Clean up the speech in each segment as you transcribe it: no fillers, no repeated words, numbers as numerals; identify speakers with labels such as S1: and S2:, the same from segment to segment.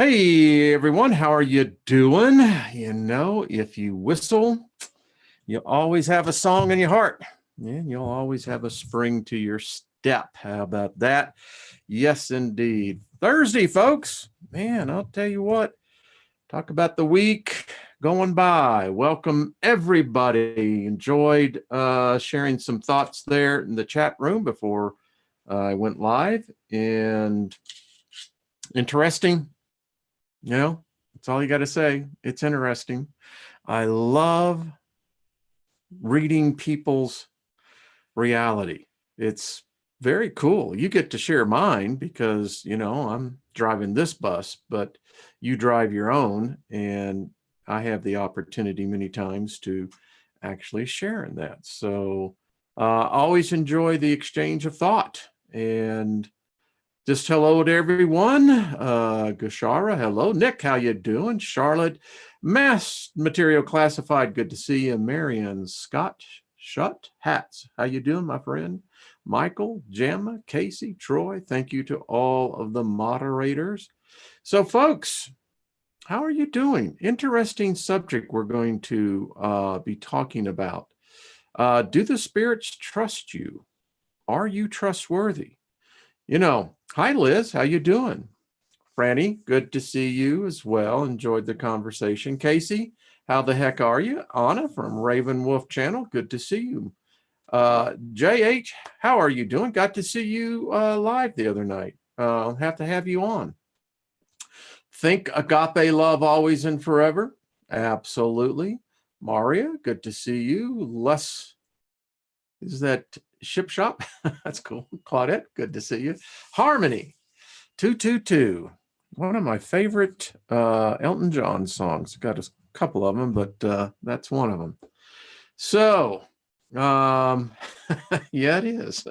S1: Hey everyone, how are you doing? If you whistle, you always have a song in your heart, and you'll always have a spring to your step. How about that? Yes, indeed. Thursday, folks. Man, I'll tell you what, talk about the week going by. Welcome, everybody. Enjoyed sharing some thoughts there in the chat room before I went live. And interesting. That's all you got to say. It's interesting. I love reading people's reality. It's very cool. You get to share mine because, I'm driving this bus, but you drive your own. And I have the opportunity many times to actually share in that. So always enjoy the exchange of thought. And just hello to everyone. Gashara, hello. Nick, how you doing? Charlotte, Mass Material Classified, good to see you. Marianne, Scott, Shut Hats, how you doing, my friend? Michael, Gemma, Casey, Troy, thank you to all of the moderators. So, folks, how are you doing? Interesting subject we're going to be talking about. Do the spirits trust you? Are you trustworthy? Hi, Liz. How you doing? Franny, good to see you as well. Enjoyed the conversation. Casey, how the heck are you? Anna from Raven Wolf Channel, good to see you. JH, how are you doing? Got to see you live the other night. I'll have to have you on. Think agape love always and forever? Absolutely. Maria, good to see you. Les, is that Ship Shop? That's cool. Claudette, good to see you. Harmony, 222. One of my favorite Elton John songs. Got a couple of them, but that's one of them. So, yeah, it is.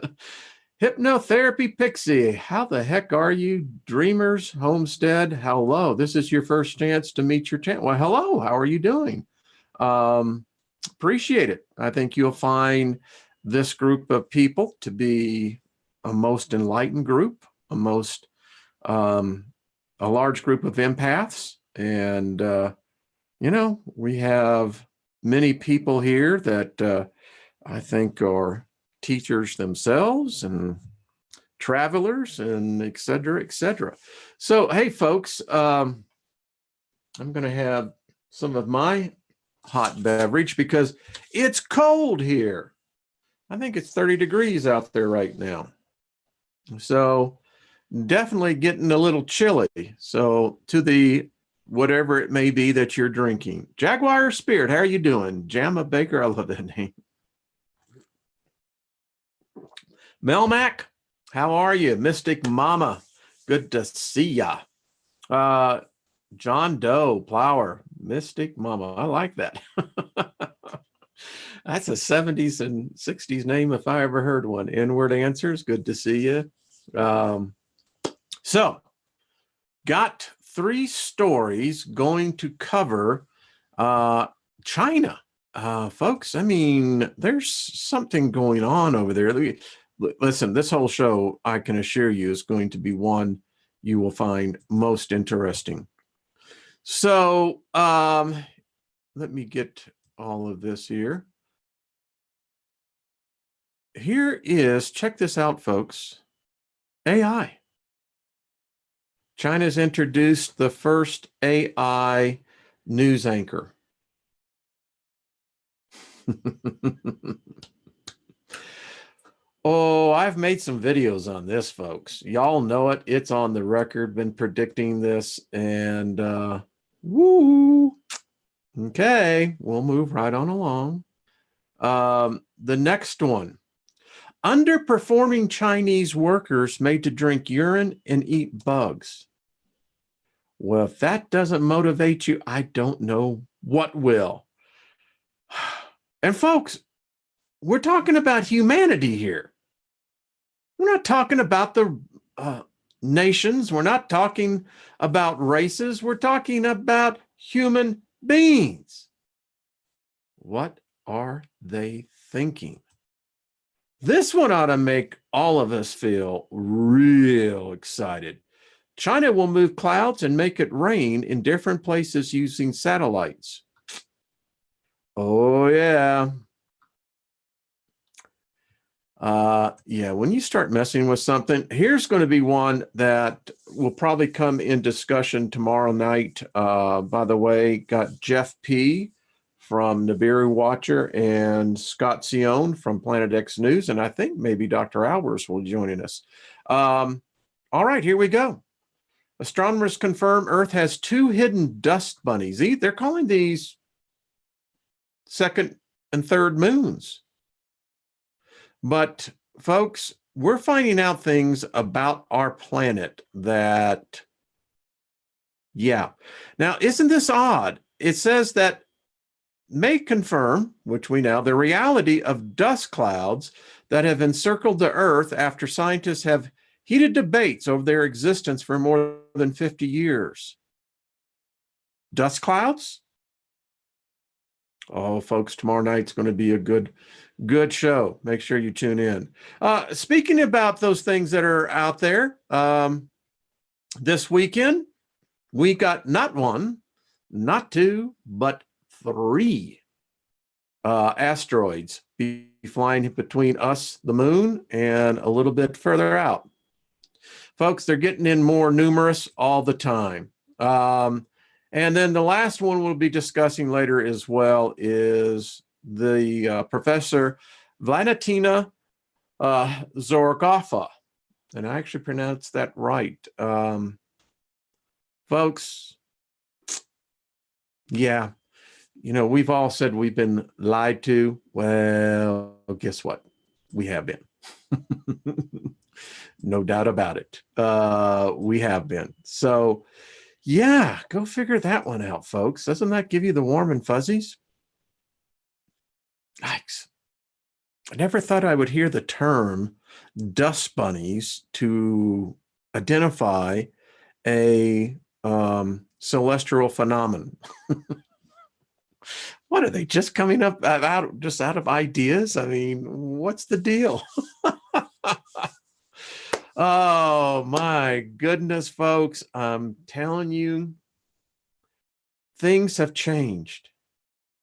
S1: Hypnotherapy Pixie, how the heck are you? Dreamers Homestead, hello. This is your first chance to meet your channel. Well, hello, how are you doing? Appreciate it. I think you'll find this group of people to be a most enlightened group, a large group of empaths. And, we have many people here that I think are teachers themselves and travelers and et cetera, et cetera. So, hey, folks, I'm going to have some of my hot beverage because it's cold here. I think it's 30 degrees out there right now. So definitely getting a little chilly. So to the whatever it may be that you're drinking. Jaguar Spirit, how are you doing? Jamma Baker, I love that name. Melmac, how are you? Mystic Mama, good to see ya. John Doe, Plower, Mystic Mama, I like that. That's a 70s and 60s name if I ever heard one. Inward Answers, good to see you. So, got 3 stories going to cover China. Folks, I mean, there's something going on over there. Listen, this whole show, I can assure you, is going to be one you will find most interesting. So, let me get all of this here. Here is, check this out, folks, AI. China's introduced the first AI news anchor. Oh, I've made some videos on this, folks. Y'all know it. It's on the record, been predicting this, and woo. Okay, we'll move right on along. The next one. Underperforming Chinese workers made to drink urine and eat bugs. Well, if that doesn't motivate you, I don't know what will. And folks, we're talking about humanity here. We're not talking about the nations. We're not talking about races. We're talking about human beings. What are they thinking? This one ought to make all of us feel real excited China will move clouds and make it rain in different places using satellites. Oh, yeah. Yeah, when you start messing with something, here's going to be one that will probably come in discussion tomorrow night. By the way, got Jeff P. from Nibiru Watcher and Scott Sion from Planet X News, and I think maybe Dr. Albers will be joining us. All right, here we go. Astronomers confirm Earth has 2 hidden dust bunnies. They're calling these second and third moons. But folks, we're finding out things about our planet that, yeah. Now, isn't this odd? It says that may confirm, which we know, the reality of dust clouds that have encircled the Earth after scientists have heated debates over their existence for more than 50 years. Dust clouds? Oh, folks, tomorrow night's going to be a good show. Make sure you tune in. Speaking about those things that are out there, this weekend, we got not 1, not 2, but 3 asteroids be flying between us, the moon, and a little bit further out. Folks, they're getting in more numerous all the time. And then the last one we'll be discussing later as well is the Professor Valentina Zorogofa. And I actually pronounced that right. Folks, yeah, we've all said we've been lied to. Well, guess what? We have been. No doubt about it. We have been. So, yeah, go figure that one out, folks. Doesn't that give you the warm and fuzzies? Yikes. I never thought I would hear the term dust bunnies to identify a celestial phenomenon. What are they, just coming up out of ideas? I mean, what's the deal? Oh, my goodness, folks. I'm telling you, things have changed.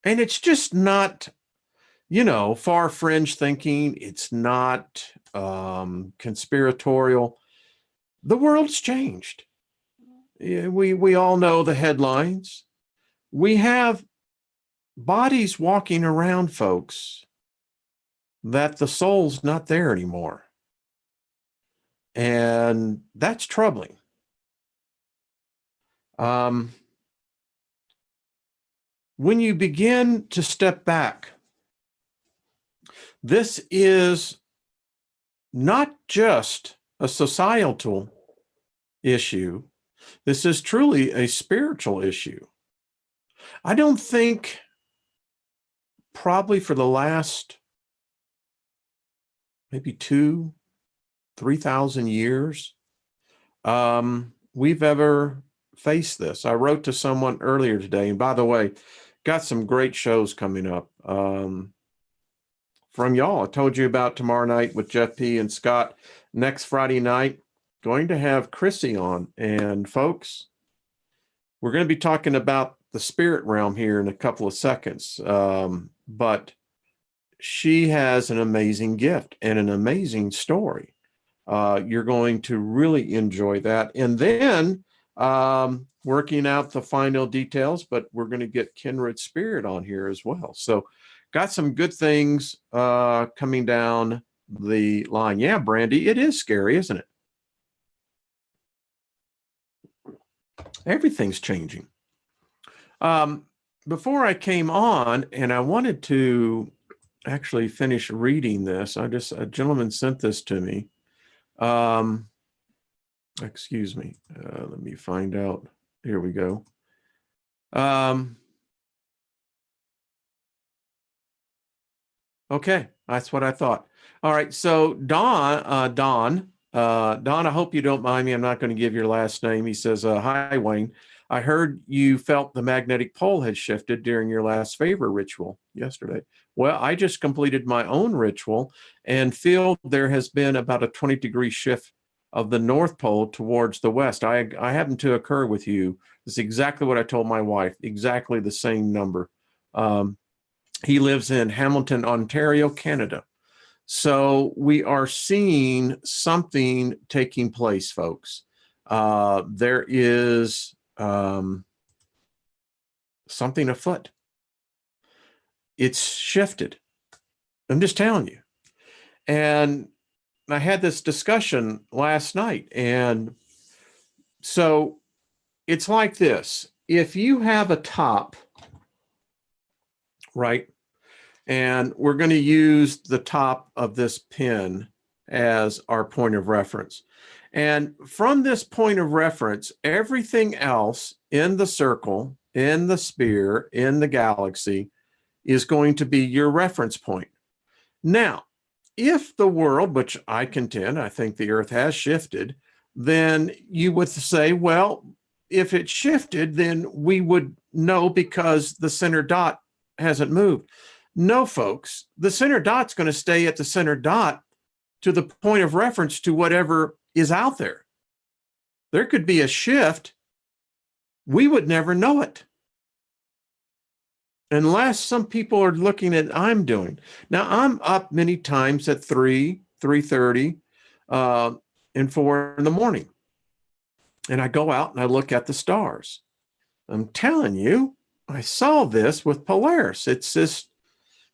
S1: And it's just not, far fringe thinking. It's not conspiratorial. The world's changed. We all know the headlines. We have bodies walking around, folks, that the soul's not there anymore. And that's troubling. When you begin to step back, this is not just a societal issue. This is truly a spiritual issue. I don't think probably for the last maybe 3,000 years, we've ever faced this. I wrote to someone earlier today, and by the way, got some great shows coming up from y'all. I told you about tomorrow night with Jeff P. and Scott. Next Friday night, going to have Chrissy on. And folks, we're going to be talking about the spirit realm here in a couple of seconds. But she has an amazing gift and an amazing story. You're going to really enjoy that. And then working out the final details, but we're going to get Kindred Spirit on here as well. So got some good things coming down the line. Yeah, Brandy, it is scary, isn't it? Everything's changing. Before I came on, and I wanted to actually finish reading this, a gentleman sent this to me. Excuse me. Let me find out. Here we go. Okay, that's what I thought. All right, so Don, I hope you don't mind me. I'm not going to give your last name. He says, hi, Wayne. I heard you felt the magnetic pole had shifted during your last favor ritual yesterday. Well, I just completed my own ritual and feel there has been about a 20-degree shift of the North Pole towards the west. I happen to occur with you. It's exactly what I told my wife, exactly the same number. He lives in Hamilton, Ontario, Canada. So we are seeing something taking place, folks. There is something afoot. It's shifted. I'm just telling you. And I had this discussion last night. And so it's like this. If you have a top, right, and we're going to use the top of this pin as our point of reference. And from this point of reference, everything else in the circle, in the sphere, in the galaxy is going to be your reference point. Now, if the world, which I contend, I think the earth has shifted, then you would say, well, if it shifted, then we would know because the center dot hasn't moved. No, folks, the center dot's going to stay at the center dot to the point of reference to whatever is out there. There could be a shift. We would never know it unless some people are looking at I'm doing. Now, I'm up many times at 3, 3:30, and 4 in the morning. And I go out and I look at the stars. I'm telling you, I saw this with Polaris. It's just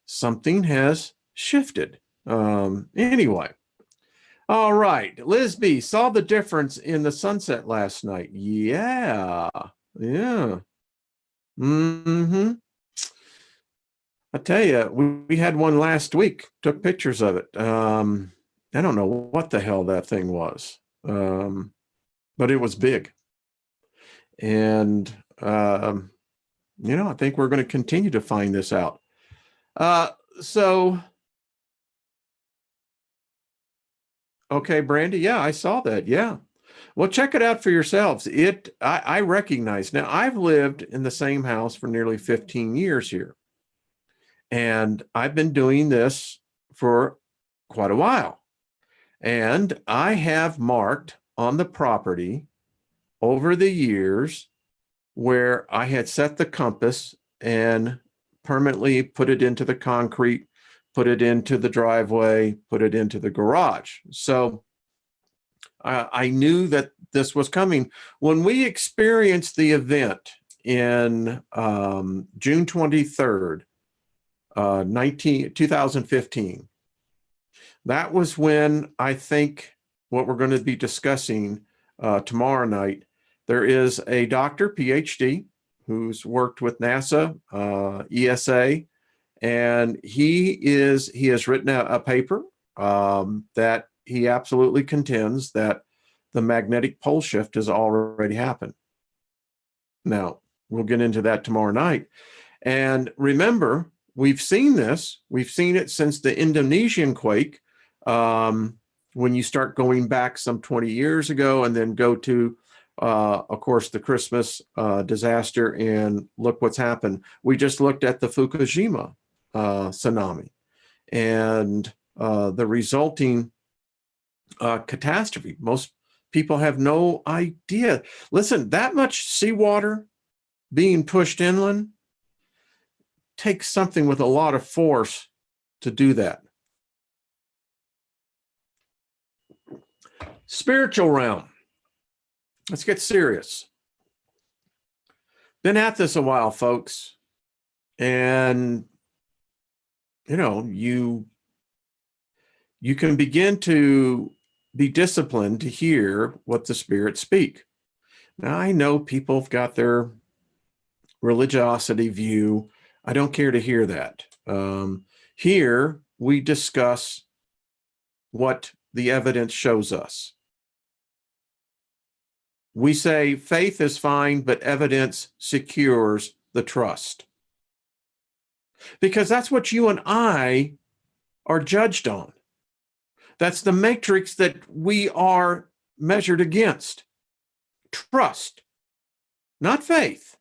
S1: something has shifted. Anyway. All right. Liz B, saw the difference in the sunset last night. Yeah. Yeah. Mm-hmm. I tell you, we had one last week, took pictures of it. I don't know what the hell that thing was, but it was big. And, I think we're going to continue to find this out. Okay, Brandy. Yeah, I saw that. Yeah. Well, check it out for yourselves. I recognize now I've lived in the same house for nearly 15 years here. And I've been doing this for quite a while. And I have marked on the property over the years where I had set the compass and permanently put it into the concrete, put it into the driveway, put it into the garage. So I knew that this was coming. When we experienced the event in June 23rd, 2015, that was when I think what we're going to be discussing tomorrow night. There is a doctor, PhD, who's worked with NASA, ESA, and he has written a paper that he absolutely contends that the magnetic pole shift has already happened. Now, we'll get into that tomorrow night. And remember, we've seen this. We've seen it since the Indonesian quake, when you start going back some 20 years ago and then go to, of course, the Christmas disaster, and look what's happened. We just looked at the Fukushima tsunami and the resulting catastrophe. Most people have no idea. Listen, that much seawater being pushed inland takes something with a lot of force to do that. Spiritual realm. Let's get serious. Been at this a while, folks. And, you can begin to be disciplined to hear what the spirits speak. Now, I know people have got their religiosity view. I don't care to hear that. Here, we discuss what the evidence shows us. We say faith is fine, but evidence secures the trust. Because that's what you and I are judged on. That's the matrix that we are measured against. Trust, not faith,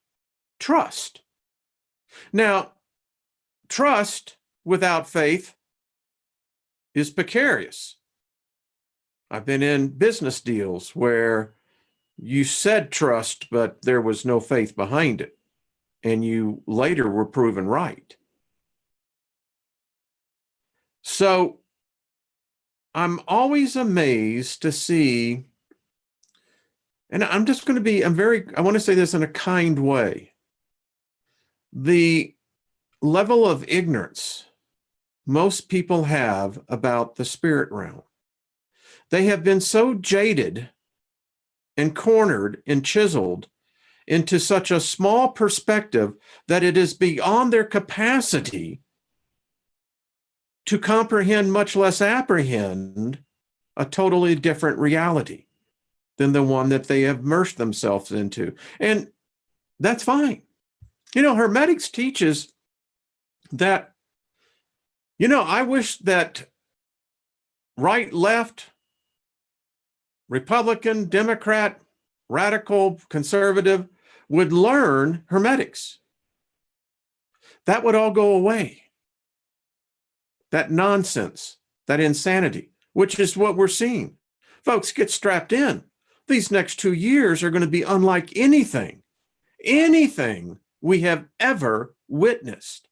S1: trust. Now, trust without faith is precarious. I've been in business deals where you said trust, but there was no faith behind it, and you later were proven right. So I'm always amazed to see, and I'm just going to be, I want to say this in a kind way. The level of ignorance most people have about the spirit realm. They have been so jaded and cornered and chiseled into such a small perspective that it is beyond their capacity to comprehend, much less apprehend, a totally different reality than the one that they have immersed themselves into. And that's fine. Hermetics teaches that, I wish that right, left, Republican, Democrat, radical, conservative would learn Hermetics. That would all go away. That nonsense, that insanity, which is what we're seeing. Folks, get strapped in. These next 2 years are going to be unlike anything we have ever witnessed.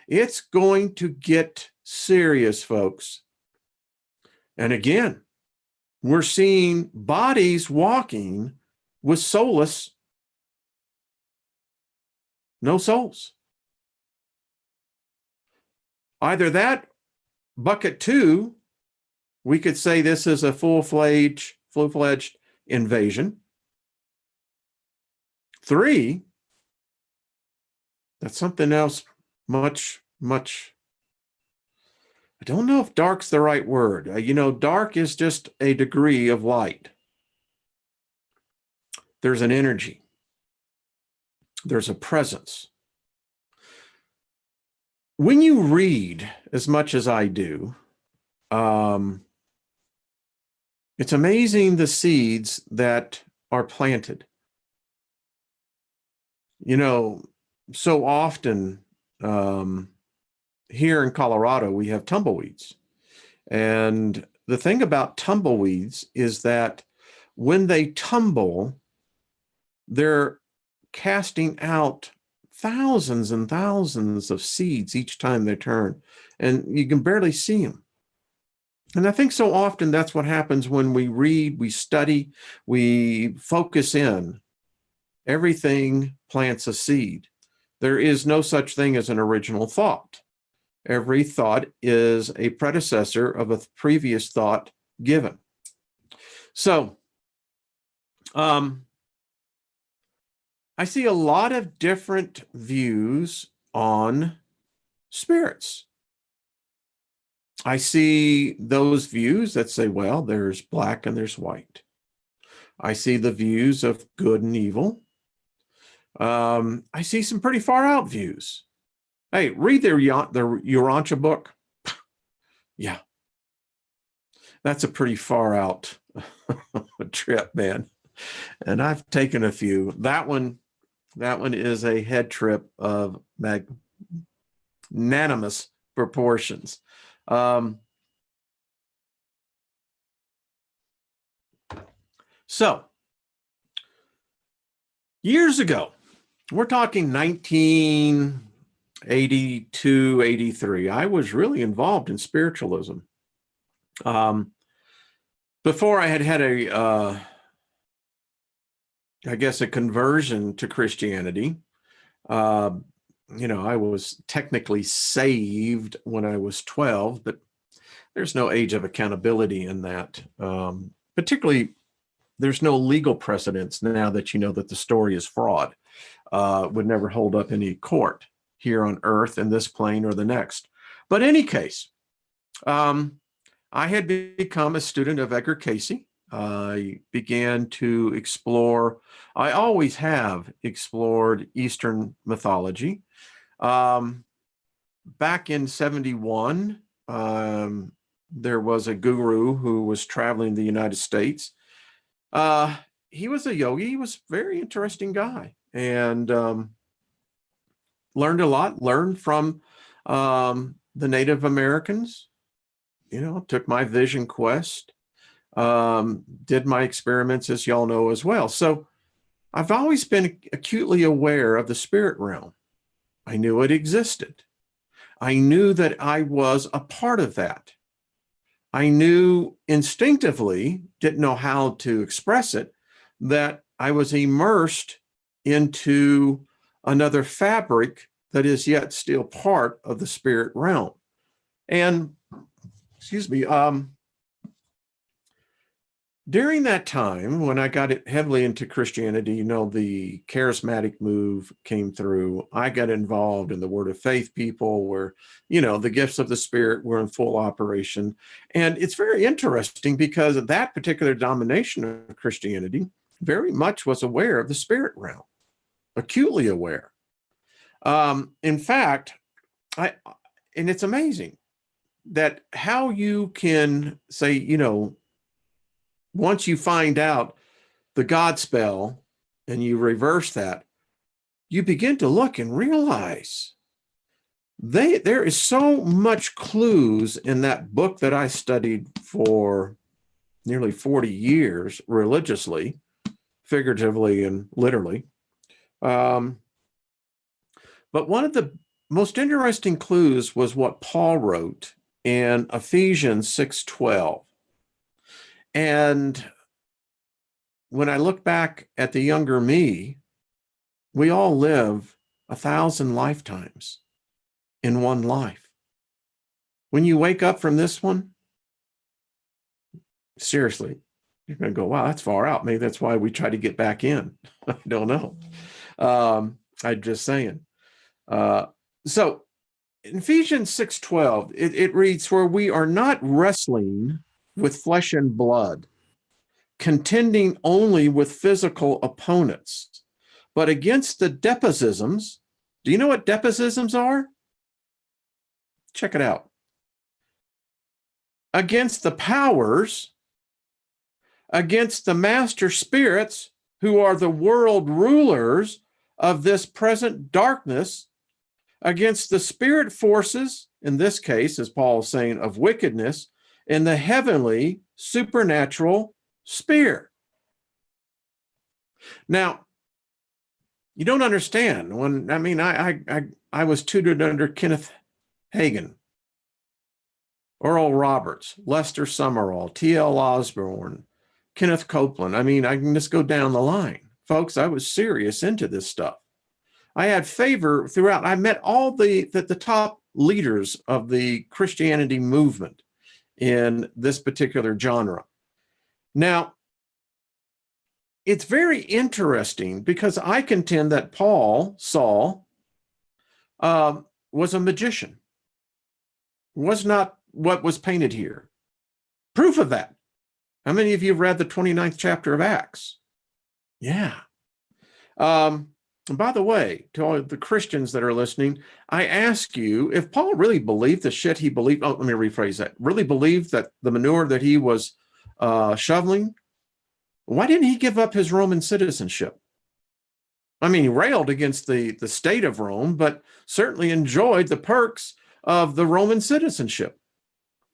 S1: It's going to get serious, folks. And again, we're seeing bodies walking with soulless, no souls. Either that, bucket 2, we could say this is a full-fledged invasion. 3, that's something else much, much. I don't know if dark's the right word. Dark is just a degree of light. There's an energy. There's a presence. When you read as much as I do, it's amazing the seeds that are planted. So often here in Colorado, we have tumbleweeds. And the thing about tumbleweeds is that when they tumble, they're casting out thousands and thousands of seeds each time they turn, and you can barely see them. And I think so often that's what happens when we read, we study, we focus in. Everything plants a seed. There is no such thing as an original thought. Every thought is a predecessor of a previous thought given. So, I see a lot of different views on spirits. I see those views that say, well, there's black and there's white. I see the views of good and evil. I see some pretty far out views. Hey, read the Urantia book. Yeah, that's a pretty far out trip, man. And I've taken a few. That one is a head trip of magnanimous proportions. So, years ago, we're talking 1982, 83, I was really involved in spiritualism. Before I had a conversion to Christianity. I was technically saved when I was 12, but there's no age of accountability in that. Particularly, there's no legal precedence now that you know that the story is fraud. Would never hold up any court here on earth in this plane or the next. But in any case, I had become a student of Edgar Cayce. I began to explore, I always have explored Eastern mythology. Back in 71, there was a guru who was traveling the United States. He was a yogi. He was a very interesting guy, and learned a lot, learned from the Native Americans, took my vision quest. did my experiments, as y'all know, as well. So I've always been acutely aware of the spirit realm. I knew it existed. I knew that I was a part of that. I knew instinctively, didn't know how to express it, that I was immersed into another fabric that is yet still part of the spirit realm. And, excuse me, during that time, when I got heavily into Christianity, you know, the charismatic move came through. I got involved in the Word of Faith people where, you know, the gifts of the Spirit were in full operation. And it's very interesting because that particular denomination of Christianity very much was aware of the spirit realm, acutely aware. In fact, and it's amazing that how you can say, you know, once you find out the God spell and you reverse that, you begin to look and realize there is so much clues in that book that I studied for nearly 40 years religiously, figuratively and literally. But one of the most interesting clues was what Paul wrote in Ephesians 6:12. And when I look back at the younger me, we all live 1,000 lifetimes in one life. When you wake up from this one, seriously, you're going to go, wow, that's far out. Maybe that's why we try to get back in. I don't know. I'm just saying. So in Ephesians 6:12, it reads, "For we are not wrestling with flesh and blood, contending only with physical opponents, but against the despotisms." Do you know what despotisms are? Check it out. "Against the powers, against the master spirits who are the world rulers of this present darkness, against the spirit forces," in this case, as Paul is saying, "of wickedness in the heavenly supernatural sphere." Now, you don't understand when, I mean, I was tutored under Kenneth Hagin, Oral Roberts, Lester Summerall, T.L. Osborne, Kenneth Copeland. I mean, I can just go down the line. Folks, I was serious into this stuff. I had favor throughout. I met all the top leaders of the Christianity movement in this particular genre. Now, it's very interesting because I contend that Saul, was a magician. Was not what was painted here. Proof of that. How many of you have read the 29th chapter of Acts? Yeah. And by the way, to all the Christians that are listening, I ask you, if Paul really believed the shit he believed, let me rephrase that, really believed that the manure that he was shoveling, why didn't he give up his Roman citizenship? I mean, he railed against the state of Rome, but certainly enjoyed the perks of the Roman citizenship.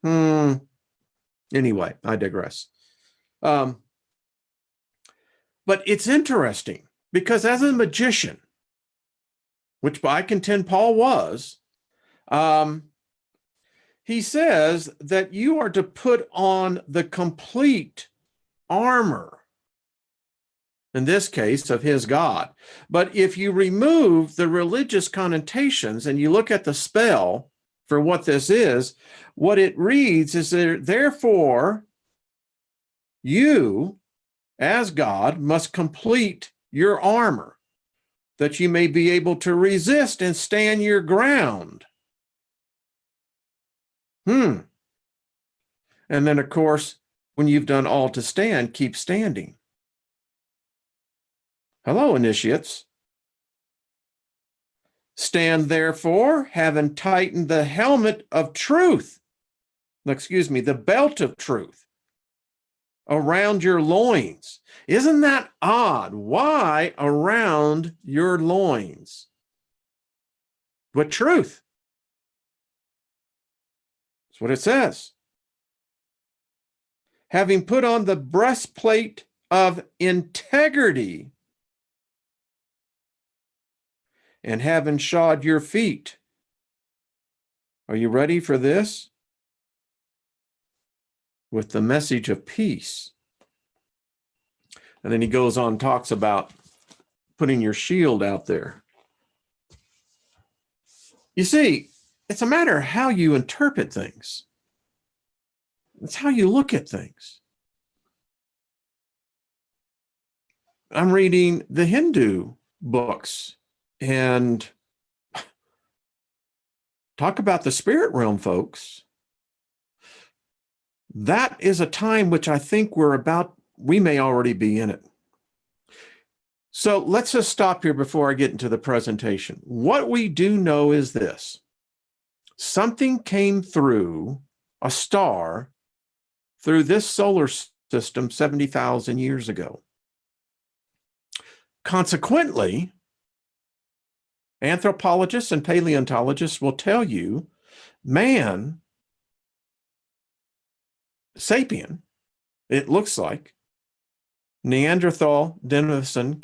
S1: Anyway, I digress. But it's interesting because as a magician, which I contend Paul was, he says that you are to put on the complete armor, in this case, of his God. But if you remove the religious connotations and you look at the spell for what this is, what it reads is that, therefore, you, as God, must complete your armor, that you may be able to resist and stand your ground. And then, of course, when you've done all to stand, keep standing. Hello, initiates. "Stand therefore, having tightened the helmet of truth," the belt of truth, "around your loins." Isn't that odd? Why around your loins? What truth? That's what it says. having put on the breastplate of integrity, and having shod your feet. Are you ready for this? With the message of peace. And then he goes on, talks about putting your shield out there. You see, it's a matter of how you interpret things. It's how you look at things. I'm reading the Hindu books and talk about the spirit realm, folks. That is a time which I think we may already be in it. So let's just stop here before I get into the presentation. What we do know is this. Something came through a star through this solar system 70,000 years ago. Consequently, anthropologists and paleontologists will tell you man, sapien, it looks like, Neanderthal, Denison,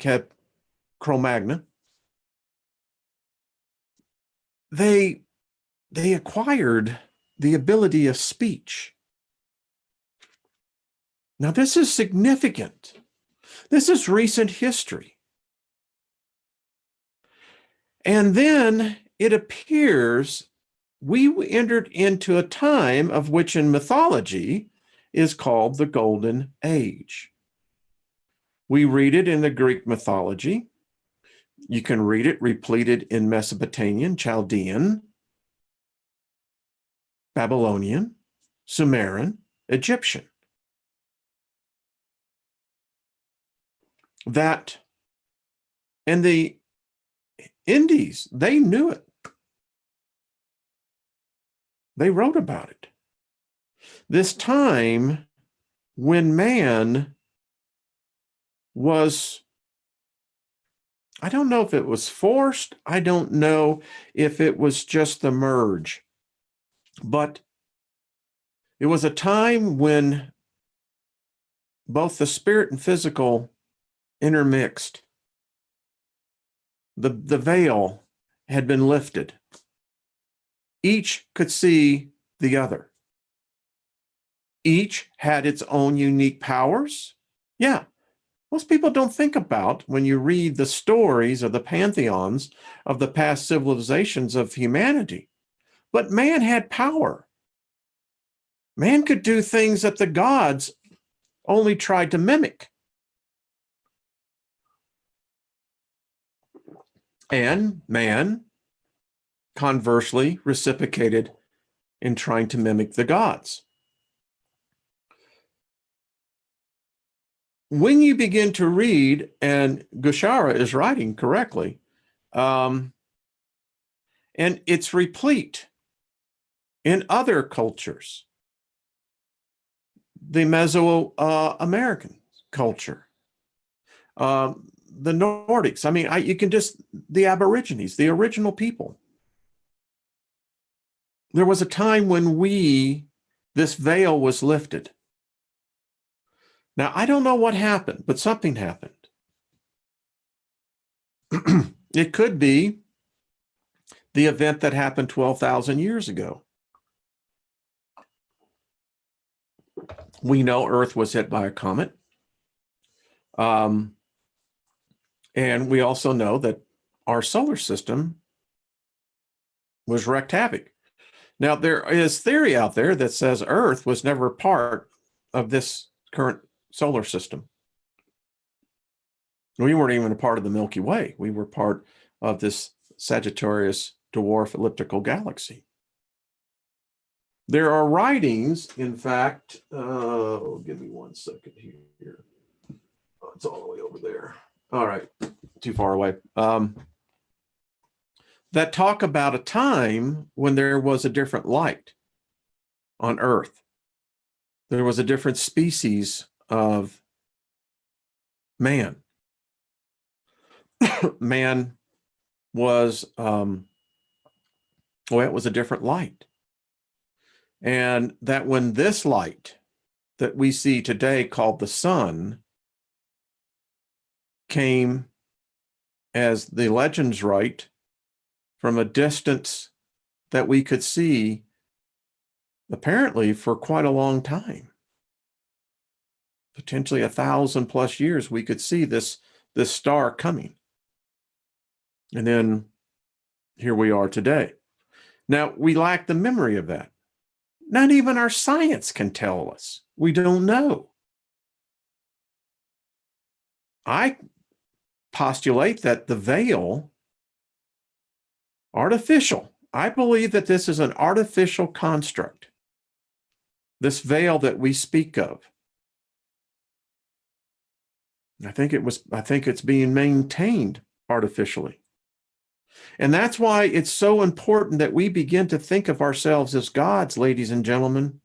S1: Cro-Magnon, they acquired the ability of speech. Now, this is significant. This is recent history. And then it appears we entered into a time of which in mythology is called the Golden Age. We read it in the Greek mythology. You can read it repleted in Mesopotamian, Chaldean, Babylonian, Sumerian, Egyptian. That, and the Indies, they knew it. They wrote about it. This time when man was, I don't know if it was forced, I don't know if it was just the merge, but it was a time when both the spirit and physical intermixed. The veil had been lifted. Each could see the other. Each had its own unique powers. Yeah, most people don't think about when you read the stories of the pantheons of the past civilizations of humanity. But man had power. Man could do things that the gods only tried to mimic. And man, conversely, reciprocated in trying to mimic the gods. When you begin to read, and Gushara is writing correctly, and it's replete in other cultures, the Mesoamerican culture, the Nordics. I mean, you can just, the Aborigines, the original people. There was a time when this veil was lifted. Now, I don't know what happened, but something happened. It could be the event that happened 12,000 years ago. We know Earth was hit by a comet. And we also know that our solar system was wreaked havoc. Now, there is theory out there that says Earth was never part of this current solar system. We weren't even a part of the Milky Way. We were part of this Sagittarius dwarf elliptical galaxy. There are writings, in fact, give me 1 second here. Oh, it's all the way over there. All right, too far away. That talk about a time when there was a different light on Earth. There was a different species of man. Man was, it was a different light. And that when this light, that we see today called the sun came, as the legends write, from a distance that we could see apparently for quite a long time. Potentially 1,000+ years, we could see this star coming. And then here we are today. Now, we lack the memory of that. Not even our science can tell us. We don't know. I postulate that the veil, artificial, I believe that this is an artificial construct. This veil that we speak of. I think it's being maintained artificially. And that's why it's so important that we begin to think of ourselves as gods, ladies and gentlemen.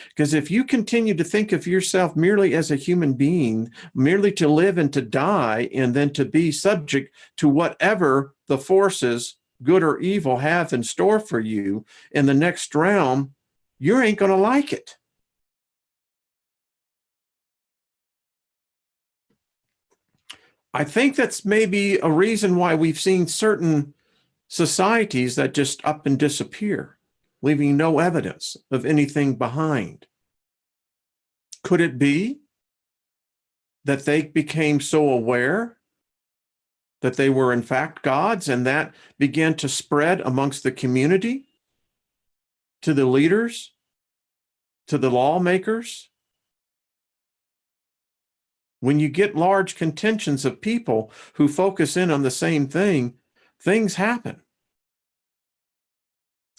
S1: Because if you continue to think of yourself merely as a human being, merely to live and to die, and then to be subject to whatever the forces, good or evil, have in store for you in the next realm, you ain't going to like it. I think that's maybe a reason why we've seen certain societies that just up and disappear, leaving no evidence of anything behind. Could it be that they became so aware that they were in fact gods, and that began to spread amongst the community, to the leaders, to the lawmakers? When you get large contingents of people who focus in on the same thing, things happen.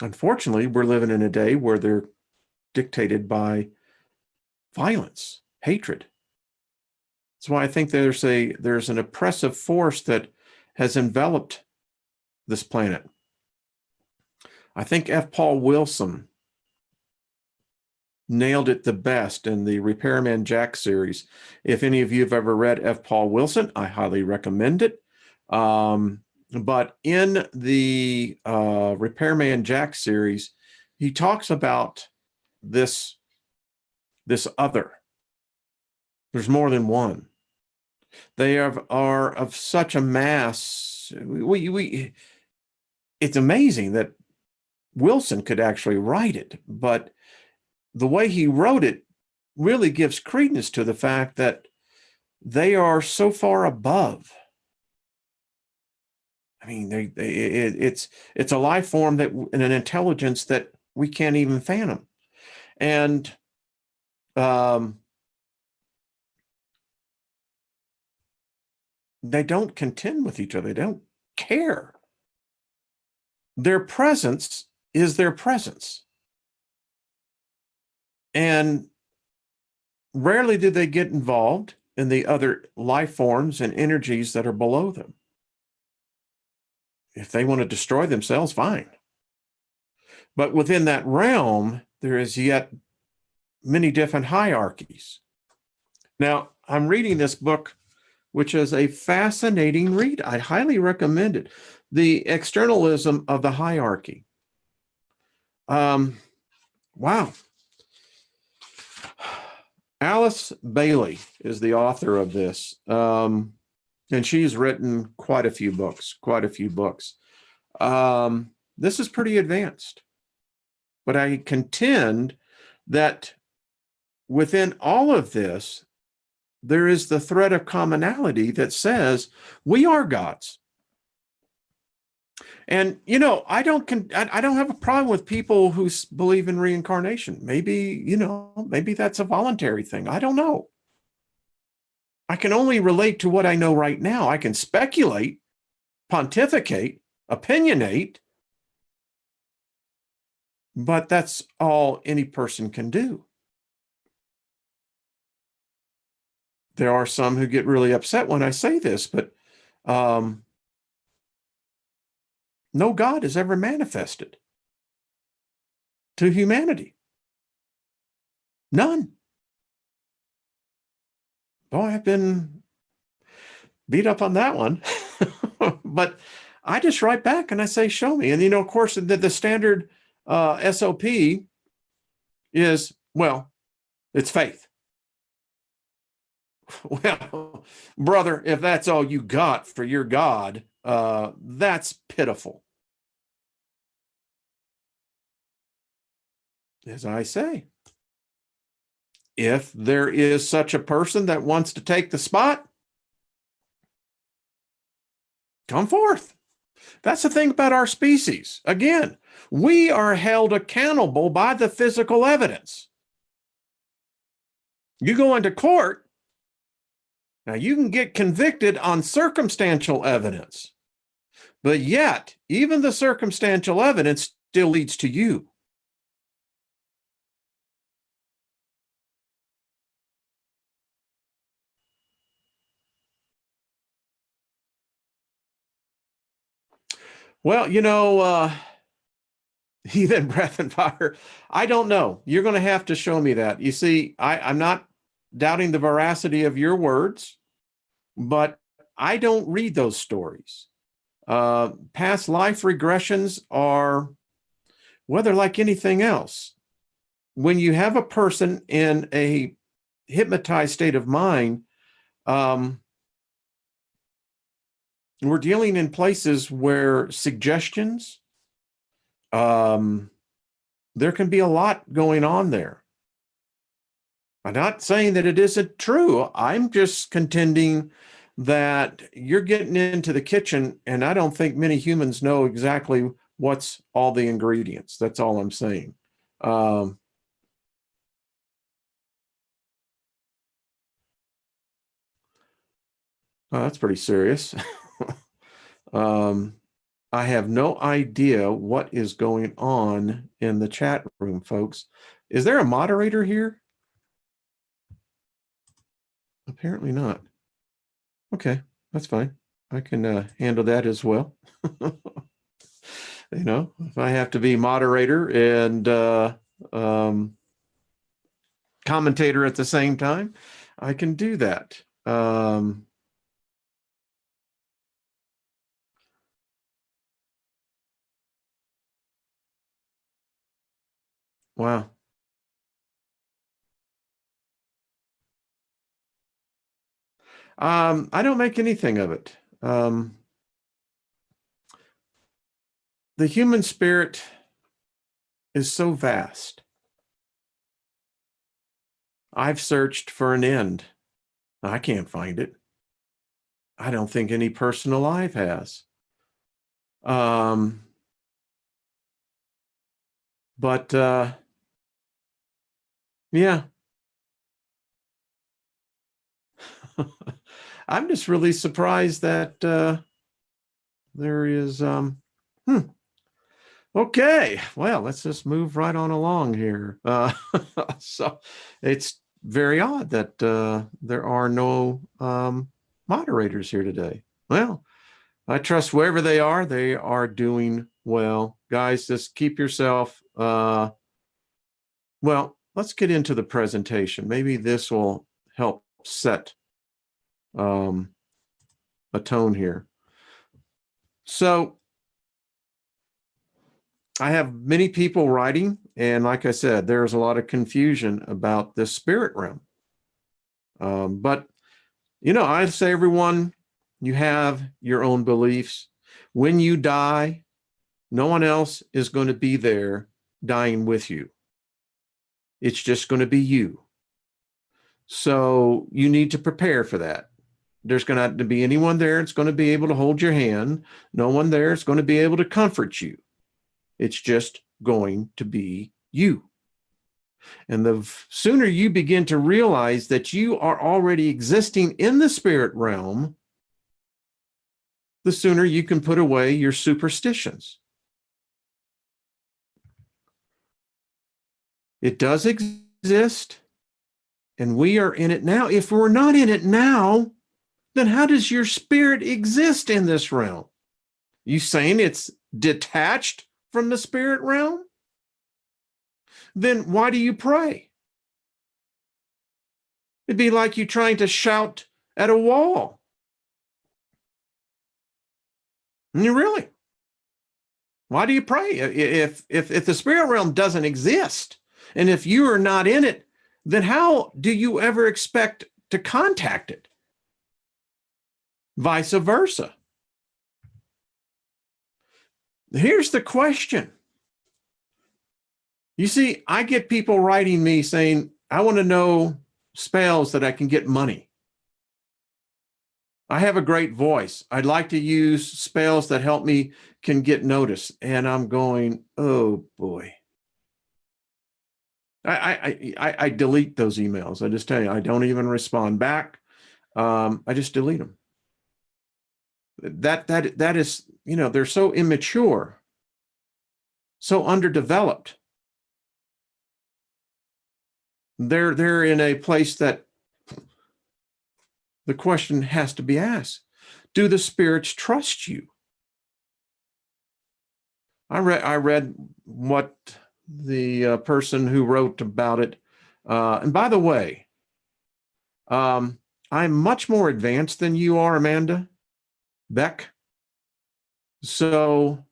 S1: Unfortunately, we're living in a day where they're dictated by violence, hatred. That's why I think there's an oppressive force that has enveloped this planet. I think F. Paul Wilson nailed it the best in the Repairman Jack series. If any of you have ever read F. Paul Wilson, I highly recommend it. But in the Repairman Jack series, he talks about this other. There's more than one. They are of such a mass. It's amazing that Wilson could actually write it, but the way he wrote it really gives credence to the fact that they are so far above. I mean, it's a life form that, and an intelligence that we can't even fathom. And they don't contend with each other. They don't care. Their presence is their presence. And rarely do they get involved in the other life forms and energies that are below them. If they want to destroy themselves, fine. But within that realm, there is yet many different hierarchies. Now, I'm reading this book, which is a fascinating read. I highly recommend it. The Externalism of the Hierarchy. Wow. Alice Bailey is the author of this. And she's written quite a few books. This is pretty advanced. But I contend that within all of this, there is the thread of commonality that says we are gods. And, you know, I don't have a problem with people who believe in reincarnation. Maybe, maybe that's a voluntary thing. I don't know. I can only relate to what I know right now. I can speculate, pontificate, opinionate, but that's all any person can do. There are some who get really upset when I say this, but no God is ever manifested to humanity. None. Oh, I've been beat up on that one. But I just write back and I say, show me. And, of course, the standard SOP is, well, it's faith. Well, brother, if that's all you got for your God, that's pitiful. As I say, if there is such a person that wants to take the spot, come forth. That's the thing about our species. Again, we are held accountable by the physical evidence. You go into court, now you can get convicted on circumstantial evidence, but yet, even the circumstantial evidence still leads to you. Well, heathen breath and fire. I don't know. You're going to have to show me that. You see, I'm not doubting the veracity of your words, but I don't read those stories. Past life regressions are, well, they're like anything else. When you have a person in a hypnotized state of mind, we're dealing in places where suggestions, there can be a lot going on there. I'm not saying that it isn't true. I'm just contending that you're getting into the kitchen, and I don't think many humans know exactly what's all the ingredients. That's all I'm saying. Oh, that's pretty serious. I have no idea what is going on in the chat room, folks. Is there a moderator here? Apparently not. Okay, that's fine. I can handle that as well. If I have to be moderator and commentator at the same time, I can do that. Wow. I don't make anything of it. The human spirit is so vast. I've searched for an end. I can't find it. I don't think any person alive has. But yeah. I'm just really surprised that there is Okay, well, let's just move right on along here. So it's very odd that there are no moderators here today. Well, I trust wherever they are doing well. Guys, just keep yourself, well, let's get into the presentation. Maybe this will help set a tone here. So I have many people writing, and like I said, there's a lot of confusion about this spirit realm. But, I'd say everyone, you have your own beliefs. When you die, no one else is going to be there dying with you. It's just going to be you. So you need to prepare for that. There's going to have to be anyone there that's going to be able to hold your hand. No one there is going to be able to comfort you. It's just going to be you. And the sooner you begin to realize that you are already existing in the spirit realm, the sooner you can put away your superstitions. It does exist, and we are in it now. If we're not in it now, then how does your spirit exist in this realm? You saying it's detached from the spirit realm? Then why do you pray? It'd be like you trying to shout at a wall. You really? Why do you pray? If the spirit realm doesn't exist, and if you are not in it, then how do you ever expect to contact it. Vice versa. Here's the question. You see, I get people writing me saying, I want to know spells that I can get money. I have a great voice. I'd like to use spells that help me can get notice. And I'm going, oh boy. I delete those emails. I just tell you, I don't even respond back. I just delete them. That is, they're so immature, so underdeveloped. They're in a place that the question has to be asked. Do the spirits trust you? I read what the person who wrote about it. And by the way, I'm much more advanced than you are, Amanda Beck. So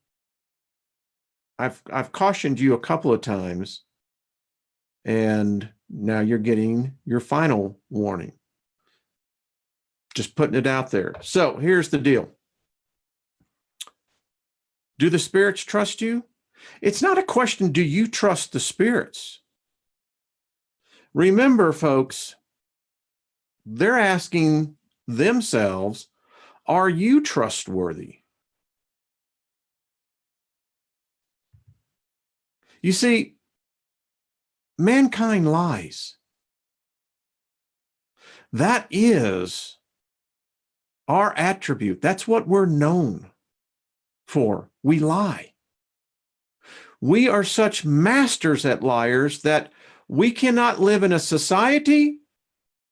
S1: I've cautioned you a couple of times, and now you're getting your final warning. Just putting it out there. So here's the deal. Do the spirits trust you? It's not a question, do you trust the spirits? Remember, folks, they're asking themselves, are you trustworthy? You see, mankind lies. That is our attribute. That's what we're known for. We lie. We are such masters at liars that we cannot live in a society,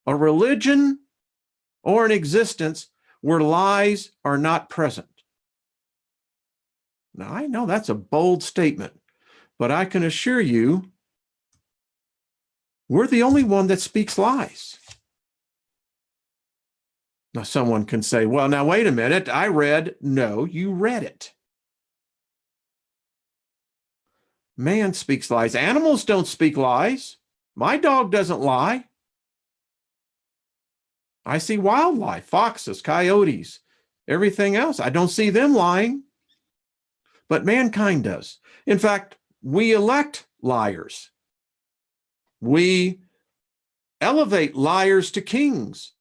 S1: a religion, or an existence where lies are not present. Now, I know that's a bold statement, but I can assure you, we're the only one that speaks lies. Now, someone can say, well, now, wait a minute. I read. No, you read it. Man speaks lies. Animals don't speak lies. My dog doesn't lie. I see wildlife, foxes, coyotes, everything else. I don't see them lying, but mankind does. In fact, we elect liars. We elevate liars to kings,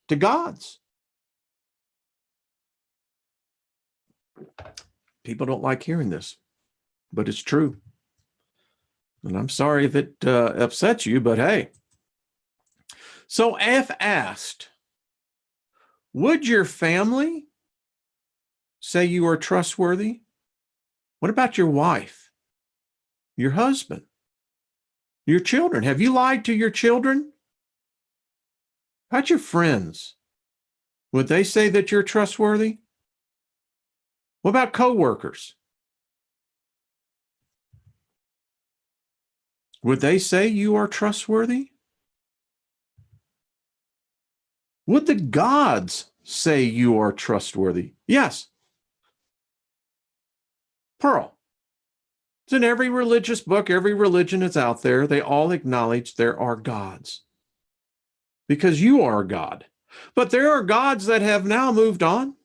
S1: to gods. People don't like hearing this, but it's true. And I'm sorry if it upsets you, but hey. So if asked, would your family say you are trustworthy? What about your wife, your husband, your children? Have you lied to your children? How about your friends? Would they say that you're trustworthy? What about coworkers? Would they say you are trustworthy? Would the gods say you are trustworthy? Yes. Pearl. It's in every religious book, every religion that's out there. They all acknowledge there are gods because you are a god. But there are gods that have now moved on,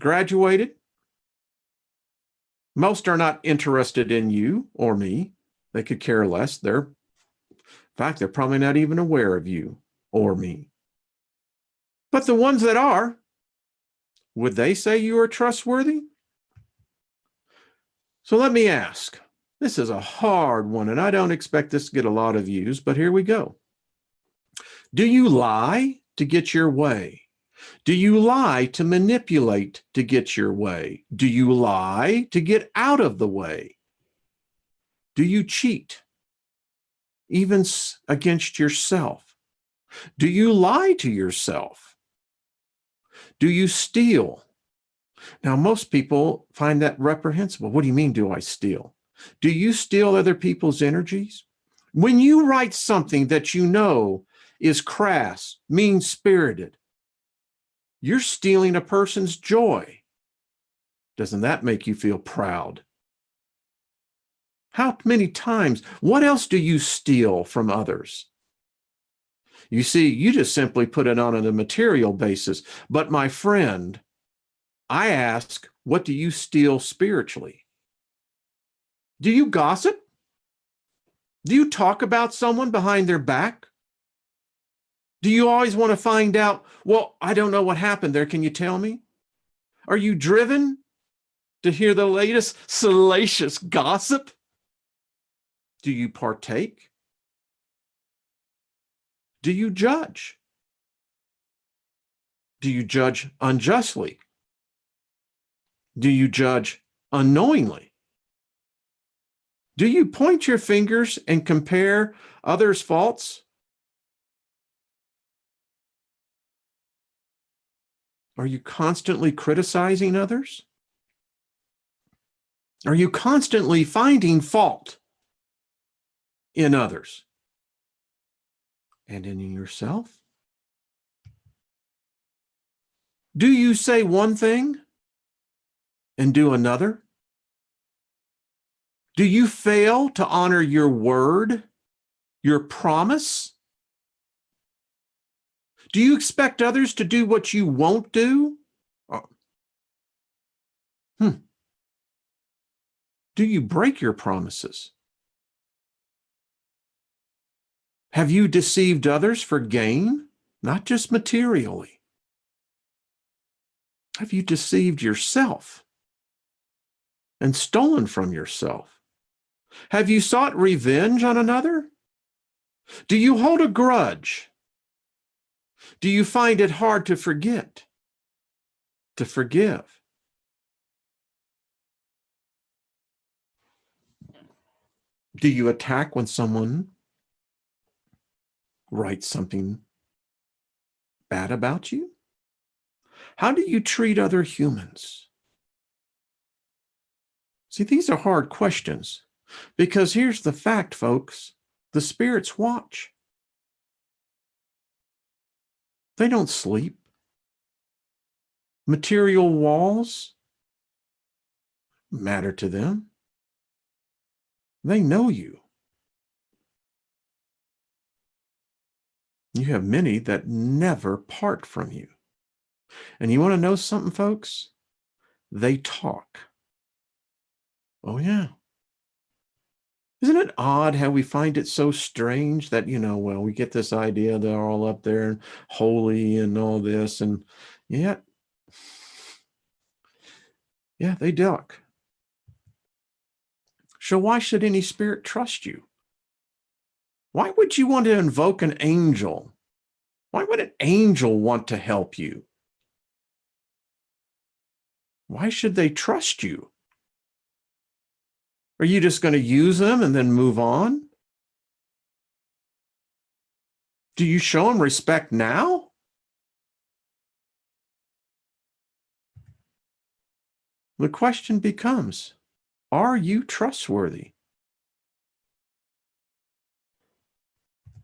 S1: graduated. Most are not interested in you or me. They could care less. In fact, they're probably not even aware of you or me. But the ones that are, would they say you are trustworthy? So let me ask. This is a hard one, and I don't expect this to get a lot of views, but here we go. Do you lie to get your way? Do you lie to manipulate to get your way? Do you lie to get out of the way? Do you cheat, even against yourself? Do you lie to yourself? Do you steal? Now, most people find that reprehensible. What do you mean, do I steal? Do you steal other people's energies? When you write something that you know is crass, mean-spirited, you're stealing a person's joy. Doesn't that make you feel proud? How many times? What else do you steal from others? You see, you just simply put it on a material basis. But my friend, I ask, what do you steal spiritually? Do you gossip? Do you talk about someone behind their back? Do you always want to find out, well, I don't know what happened there. Can you tell me? Are you driven to hear the latest salacious gossip? Do you partake? Do you judge? Do you judge unjustly? Do you judge unknowingly? Do you point your fingers and compare others' faults? Are you constantly criticizing others? Are you constantly finding fault in others and in yourself? Do you say one thing and do another? Do you fail to honor your word, your promise? Do you expect others to do what you won't do? Do you break your promises? Have you deceived others for gain, not just materially? Have you deceived yourself and stolen from yourself? Have you sought revenge on another? Do you hold a grudge? Do you find it hard to forget, to forgive? Do you attack when someone writes something bad about you? How do you treat other humans? See, these are hard questions because here's the fact, folks. The spirits watch. They don't sleep. Material walls matter to them. They know you. You have many that never part from you. And you want to know something, folks? They talk. Oh, yeah. Isn't it odd how we find it so strange that, well, we get this idea they're all up there and holy and all this, and yeah, they duck. So why should any spirit trust you? Why would you want to invoke an angel? Why would an angel want to help you? Why should they trust you? Are you just going to use them and then move on? Do you show them respect now? The question becomes, are you trustworthy?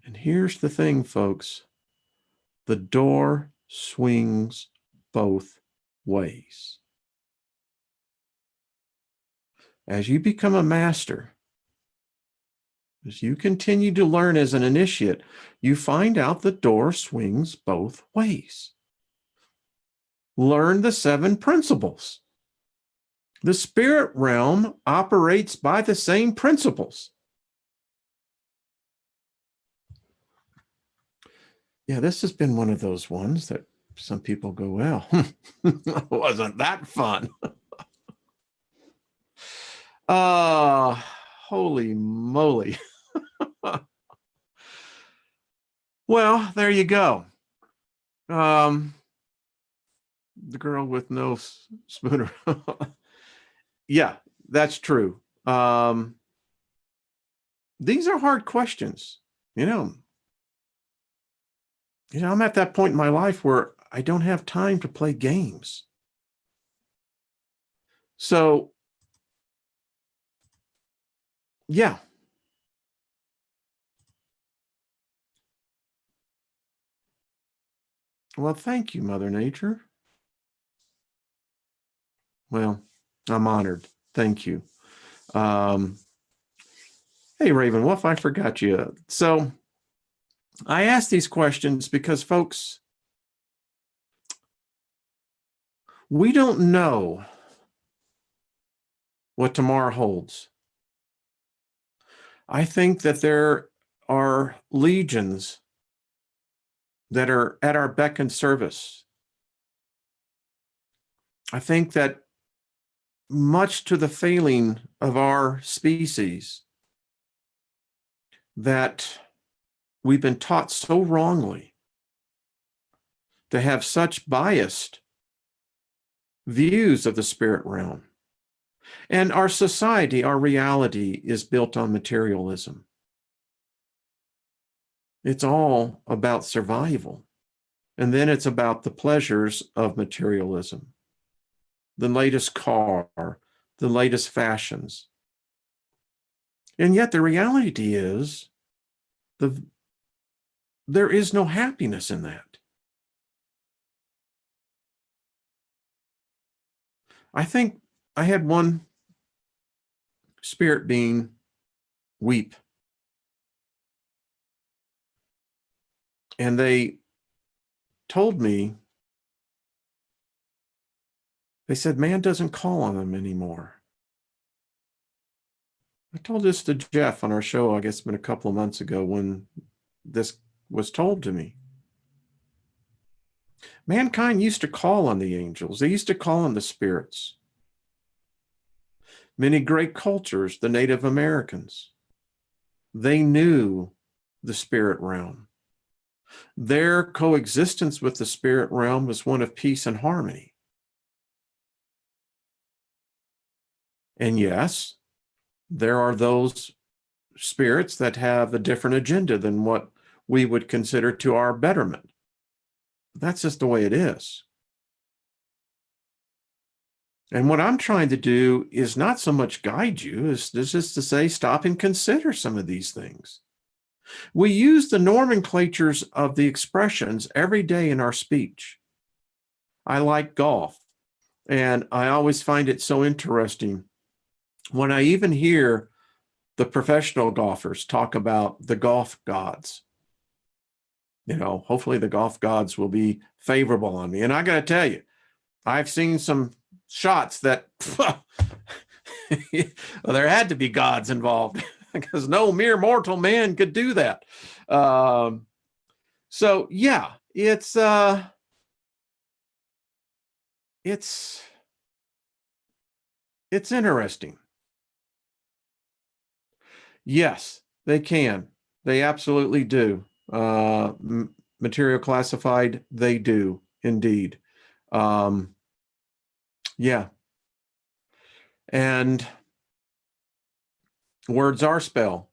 S1: And here's the thing, folks. The door swings both ways. As you become a master, as you continue to learn as an initiate, you find out the door swings both ways. Learn the 7 principles. The spirit realm operates by the same principles. Yeah, this has been one of those ones that some people go, well, wasn't that fun? Holy moly. Well, there you go. The girl with no spooner. Yeah, that's true. These are hard questions. I'm at that point in my life where I don't have time to play games. So, yeah. Well, thank you, Mother Nature. Well, I'm honored. Thank you. Hey, Raven Wolf, I forgot you. So, I ask these questions because, folks, we don't know what tomorrow holds. I think that there are legions that are at our beck and service. I think that much to the failing of our species, that we've been taught so wrongly to have such biased views of the spirit realm. And our society, our reality is built on materialism. It's all about survival. And then it's about the pleasures of materialism, the latest car, the latest fashions. And yet the reality is there is no happiness in that. I think I had one spirit being weep. And they told me, they said, man doesn't call on them anymore. I told this to Jeff on our show, I guess it's been a couple of months ago when this was told to me. Mankind used to call on the angels. They used to call on the spirits. Many great cultures, the Native Americans, they knew the spirit realm. Their coexistence with the spirit realm was one of peace and harmony. And yes, there are those spirits that have a different agenda than what we would consider to our betterment. That's just the way it is. And what I'm trying to do is not so much guide you, is just to say, stop and consider some of these things. We use the nomenclatures of the expressions every day in our speech. I like golf, and I always find it so interesting when I even hear the professional golfers talk about the golf gods. You know, hopefully the golf gods will be favorable on me. And I got to tell you, I've seen some shots that well, there had to be gods involved because no mere mortal man could do that. So yeah, it's interesting. Yes, they can. They absolutely do. Material classified, they do indeed. Yeah. And words are spell.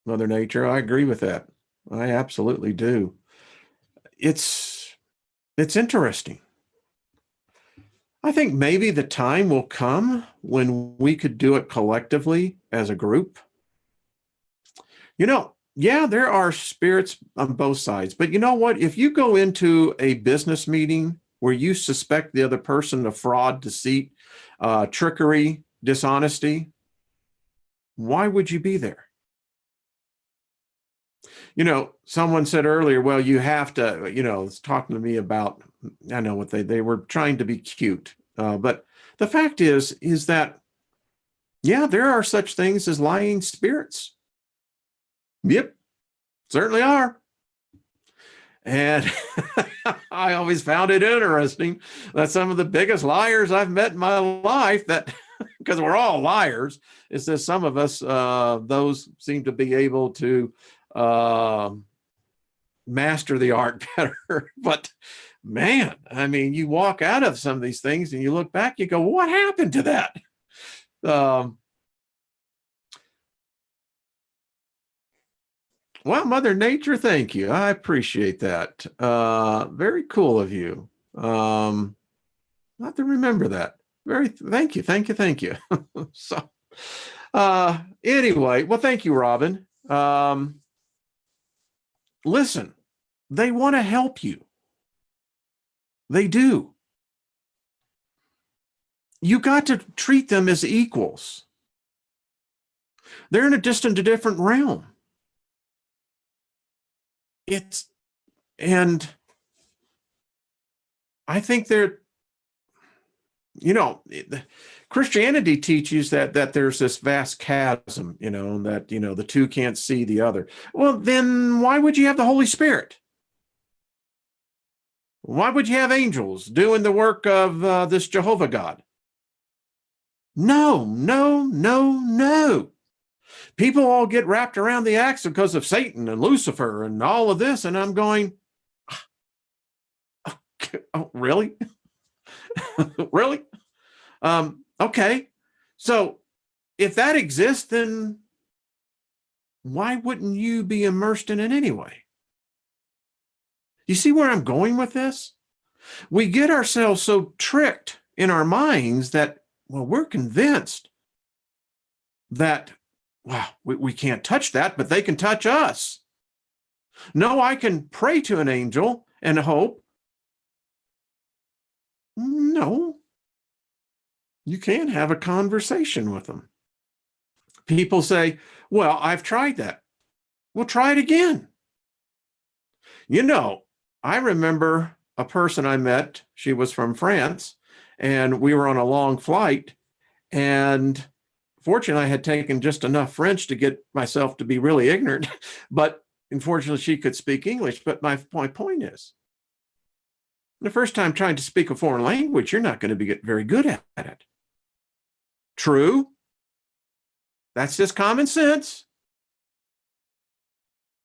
S1: Mother Nature, I agree with that. I absolutely do. It's interesting. I think maybe the time will come when we could do it collectively as a group. You know, yeah, there are spirits on both sides, but you know what? If you go into a business meeting where you suspect the other person of fraud, deceit, trickery, dishonesty, why would you be there? You know, someone said earlier, well, you have to, you know, it's talking to me about, I know what they were trying to be cute. But the fact is that, yeah, there are such things as lying spirits. Yep, certainly are. And I always found it interesting that some of the biggest liars I've met in my life, that because we're all liars, is that some of us, those seem to be able to master the art better. But man, I mean, you walk out of some of these things and you look back, you go, what happened to that? Well, Mother Nature, thank you. I appreciate that. Very cool of you. I have to remember that. Thank you, thank you, thank you. So, anyway, well, thank you, Robin. Listen, they want to help you. They do. You got to treat them as equals. They're in a different realm. it's, and I think Christianity teaches that there's this vast chasm, that, the two can't see the other. Well, then why would you have the Holy Spirit? Why would you have angels doing the work of this Jehovah God? No, no, no, no. People all get wrapped around the axle because of Satan and Lucifer and all of this. And I'm going, oh, really? Really? Okay. So if that exists, then why wouldn't you be immersed in it anyway? You see where I'm going with this? We get ourselves so tricked in our minds that, well, we're convinced that, wow, we can't touch that, but they can touch us. No, I can pray to an angel and hope. No, you can't have a conversation with them. People say, well, I've tried that. Well, try it again. I remember a person I met. She was from France, and we were on a long flight. And fortunately, I had taken just enough French to get myself to be really ignorant. But unfortunately, she could speak English. But my point is, the first time trying to speak a foreign language, you're not going to get very good at it. True. That's just common sense.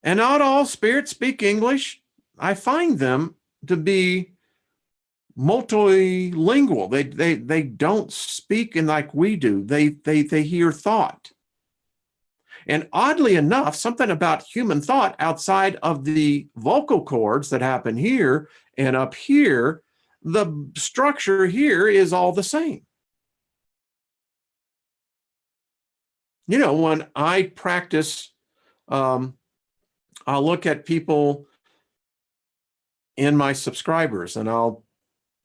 S1: And not all spirits speak English. I find them to be multilingual. They don't speak in like we do. They hear thought. And oddly enough, something about human thought outside of the vocal cords that happen here and up here, the structure here is all the same. When I practice, I'll look at people in my subscribers, and I'll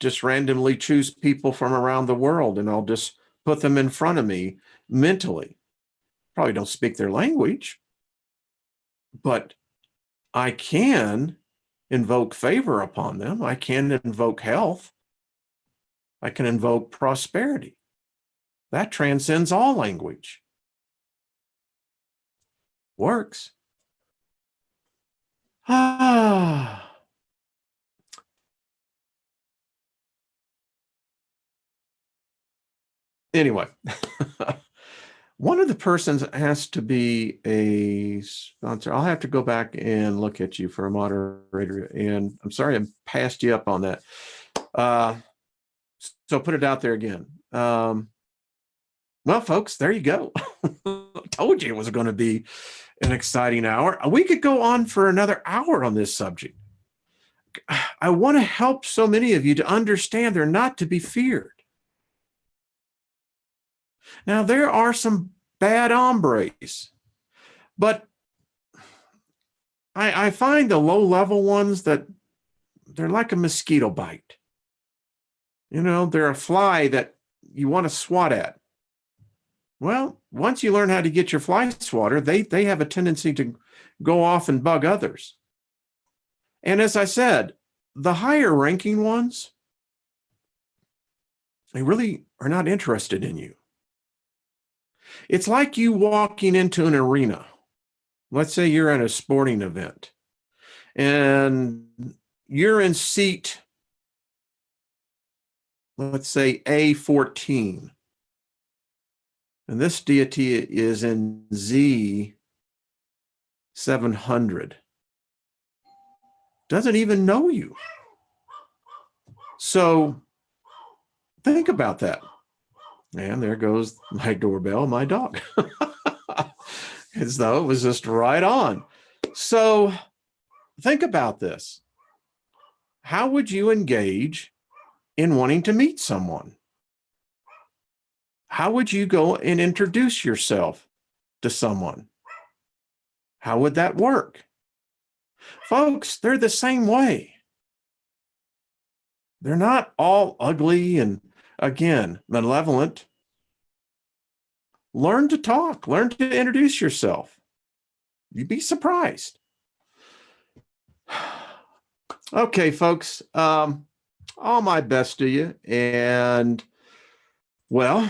S1: just randomly choose people from around the world, and I'll just put them in front of me mentally. Probably don't speak their language, but I can invoke favor upon them. I can invoke health. I can invoke prosperity. That transcends all language. Works. Anyway, one of the persons has to be a sponsor. I'll have to go back and look at you for a moderator. And I'm sorry I passed you up on that. So put it out there again. Well, folks, there you go. I told you it was going to be an exciting hour. We could go on for another hour on this subject. I want to help so many of you to understand they're not to be feared. Now, there are some bad hombres, but I find the low-level ones that they're like a mosquito bite. They're a fly that you want to swat at. Well, once you learn how to get your fly swatter, they have a tendency to go off and bug others. And as I said, the higher ranking ones, they really are not interested in you. It's like you walking into an arena. Let's say you're at a sporting event and you're in seat, let's say A14. And this deity is in Z700. Doesn't even know you. So think about that. And there goes my doorbell, my dog. As though it was just right on. So think about this. How would you engage in wanting to meet someone? How would you go and introduce yourself to someone? How would that work? Folks, they're the same way. They're not all ugly and, again, malevolent. Learn to talk. Learn to introduce yourself. You'd be surprised. Okay, folks. All my best to you. And well,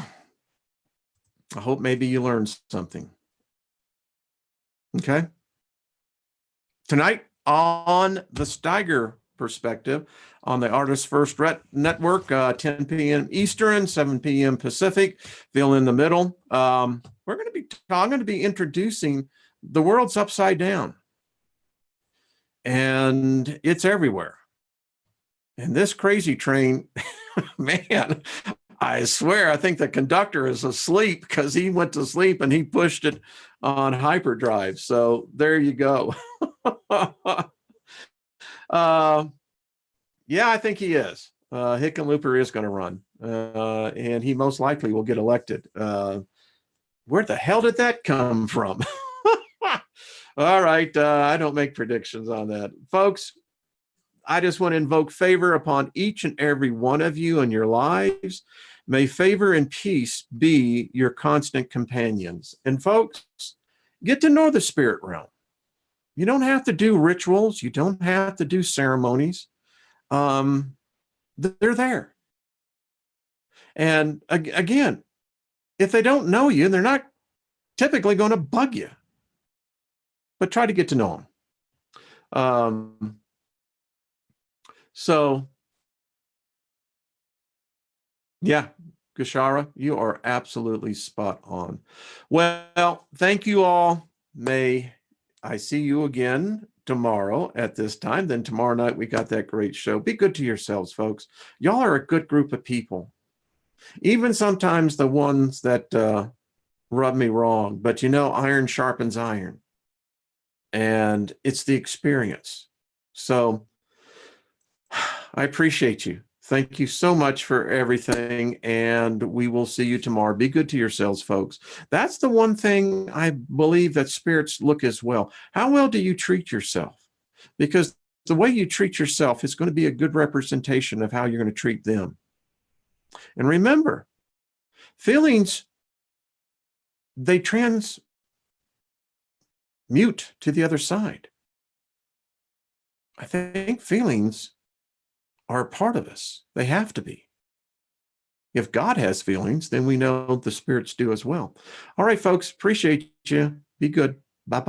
S1: I hope maybe you learned something. Okay. Tonight on the Steiger Perspective on the Artist First Network, 10 p.m. Eastern, 7 p.m. Pacific, fill in the middle. I'm going to be introducing The World's Upside Down. And it's everywhere. And this crazy train, man, I swear, I think the conductor is asleep because he went to sleep and he pushed it on hyperdrive. So there you go. Yeah, I think he is. Hickenlooper is going to run, and he most likely will get elected. Where the hell did that come from? All right, I don't make predictions on that. Folks, I just want to invoke favor upon each and every one of you in your lives. May favor and peace be your constant companions. And folks, get to know the spirit realm. You don't have to do rituals. You don't have to do ceremonies. They're there. And again, if they don't know you, they're not typically going to bug you. But try to get to know them. So, yeah, Gashara, you are absolutely spot on. Well, thank you all. May I see you again tomorrow at this time. Then tomorrow night, we got that great show. Be good to yourselves, folks. Y'all are a good group of people. Even sometimes the ones that rub me wrong. But you know, iron sharpens iron. And it's the experience. So I appreciate you. Thank you so much for everything. And we will see you tomorrow. Be good to yourselves, folks. That's the one thing I believe that spirits look as well. How well do you treat yourself? Because the way you treat yourself is going to be a good representation of how you're going to treat them. And remember, feelings, they transmute to the other side. I think feelings are a part of us. They have to be. If God has feelings, then we know the spirits do as well. All right, folks, appreciate you. Be good. Bye-bye.